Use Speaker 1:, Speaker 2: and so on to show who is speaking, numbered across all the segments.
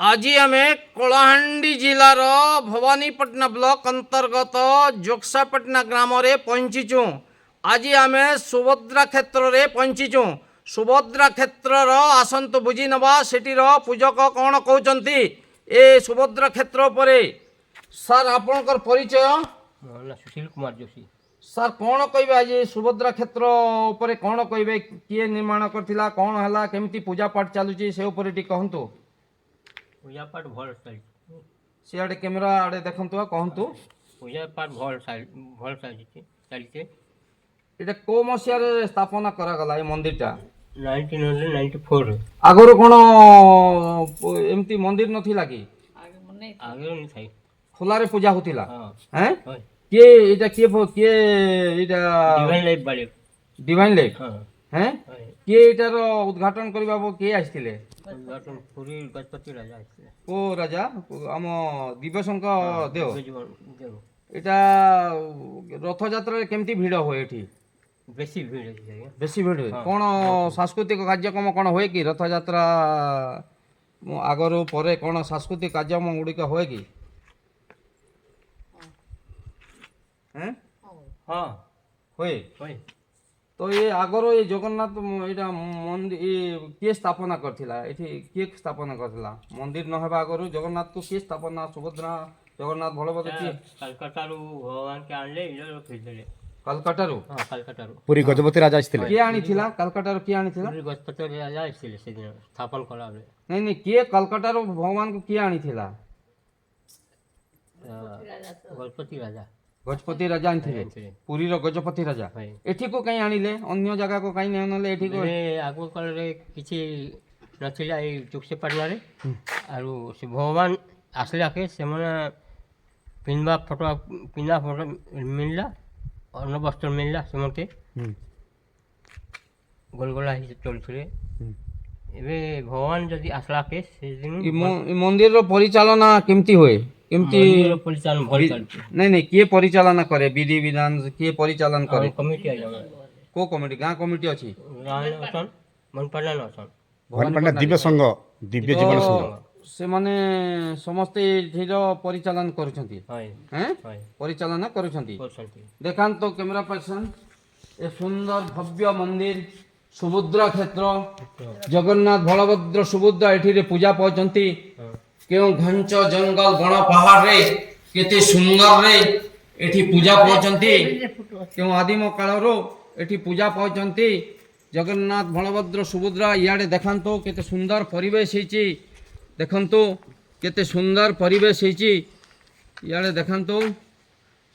Speaker 1: आज आम कलाहांडी जिलार भवानीपटना ब्लॉक अंतर्गत जोक्सापटना ग्राम रे पहुंचीचु। आज आम सुभद्रा क्षेत्र रे पहुंचीचु। सुभद्रा क्षेत्र आसंतु बुझी नवा सेटीर पूजक कौन कहते ए सुभद्रा क्षेत्र पर सर आपणकर परिचय
Speaker 2: सुशील कुमार जोशी।
Speaker 1: सर कौन कहे आज सुभद्रा क्षेत्र उपर कौन कहे किए निर्माण करथिला कौन है केमती पूजा पाठ चलुची से ऊपर टी कहतु।
Speaker 2: पूजा पाठ भल चली
Speaker 1: सियाड़े कैमेरा आड़े देखंतु कहतु।
Speaker 2: पूजा पाठ भल चली
Speaker 1: एटा को मसिया रे स्थापना करा गला ए मंदिरटा
Speaker 2: 1994
Speaker 1: आगरो कोन एमती मंदिर नथिला कि
Speaker 2: आगे नहीं थी
Speaker 1: खोला रे पूजा होतिला हैं
Speaker 2: हां
Speaker 1: के एटा के एटा
Speaker 2: डिवाइन लाइफ बाले
Speaker 1: डिवाइन लाइफ
Speaker 2: हां
Speaker 1: हैं के एटार उद्घाटन करबा के आइथिले
Speaker 2: उद्घाटन पूरी गजपति राजा आइथिले
Speaker 1: ओ राजा आम दिव्यशंकर देव
Speaker 2: देव
Speaker 1: एटा रथ यात्रा केमती भिड़ होए एठी
Speaker 2: बेसी भीड़ है
Speaker 1: बेसी भिड़ होए कोन सांस्कृतिक कार्यक्रम कोन होए कि रथ यात्रा आगरो परे कोन सांस्कृतिक कार्यक्रम गुडी का होए कि हैं
Speaker 2: हां
Speaker 1: होए
Speaker 2: होय
Speaker 1: तो ये आगरो ये जगन्नाथ एटा मंदिर ये के स्थापना करथिला एठी के स्थापना करथिला मंदिर न हेबा आगरो जगन्नाथ को के स्थापना सुभद्रा जगन्नाथ बलभद्र के
Speaker 2: कलकत्ता रू भगवान के आनले इधर भेजले
Speaker 1: कलकत्ता रू
Speaker 2: हां कलकत्ता रू
Speaker 3: पूरी गजपति राजा आइथिले
Speaker 1: के आनिथिला कलकत्ता रू के आनिथिला
Speaker 2: पूरी गजपति राजा आइथिले से दिन स्थापन कराले
Speaker 1: नहीं नहीं के कलकत्ता रू भगवान को के आनिथिला
Speaker 2: गजपति राजा
Speaker 1: गजपति राजा आनिथिले पुरी रो गजपति राजा
Speaker 2: हाय
Speaker 1: एठी को कहीं आनिले अन्य जगह को कहीं नहीं आनले एठी को
Speaker 2: आगो काल रे किछि नथिला ए जोक्सापटना रे आरो से भगवान आसला के से माने पिंडा फोटो मिलला अन्न वस्त्र मिलला से मते गोलगोला ही चलथले एबे भगवान जदि आसला के से दिन
Speaker 1: मंदिर रो परिचालना केमती होए केमती
Speaker 2: परिचालन भल चलते
Speaker 1: नहीं नहीं के परिचालना करे विधि विधान के परिचालन करे
Speaker 2: कमिटी आ जावे
Speaker 1: को कमिटी गां कमिटी अछि
Speaker 2: राहन असन मनपड़ना असन
Speaker 3: भवानीपटना दिव्य संघ दिव्य जीवन संघ
Speaker 1: से माने समस्त एठीर परिचालन करूछंती
Speaker 2: हाय
Speaker 1: हैं
Speaker 2: हाय
Speaker 1: परिचालन करूछंती
Speaker 2: करसंती
Speaker 1: देखान तो कैमरा पर्सन ए सुंदर भव्य मंदिर सुभद्रा क्षेत्र जगन्नाथ बलभद्र सुभद्रा एठी पूजा पाउछंती क्यों घंच जंगल बण पहाड़ रे केते सुंदर रे एठी पूजा पाउछंती क्यों आदिम काल रो एठी पूजा पाउछंती जगन्नाथ बलभद्र सुभद्रा इयाडे देखांतो केते सुंदर परिवेश हेची देखंतो केते सुंदर परिवेश हेची इयाडे देखांतो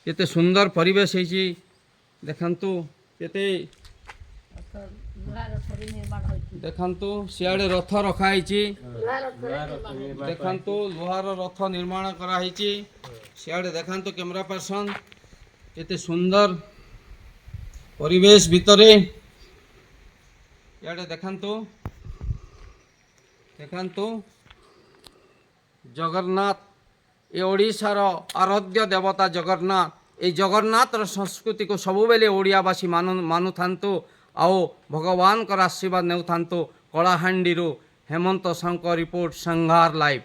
Speaker 1: केते सुंदर परिवेश हेची देखंतो केते देखंतो सियाडे रथ रखा हेची देखंतो लोहार रथ निर्माण करा हेची सियाडे देखंतो कैमरा पर्सन केते सुंदर परिवेश भितरे इयाडे देखंतो देखंतो जगन्नाथ ए ओडिशार आराध्य देवता जगन्नाथ ए जगन्नाथ संस्कृति को सबु बेले ओडियावासी मानु थांतो आओ भगवान का आशीर्वाद नेउ थांतो कलाहांडी हेमंत शंकर रिपोर्ट संघार लाइव।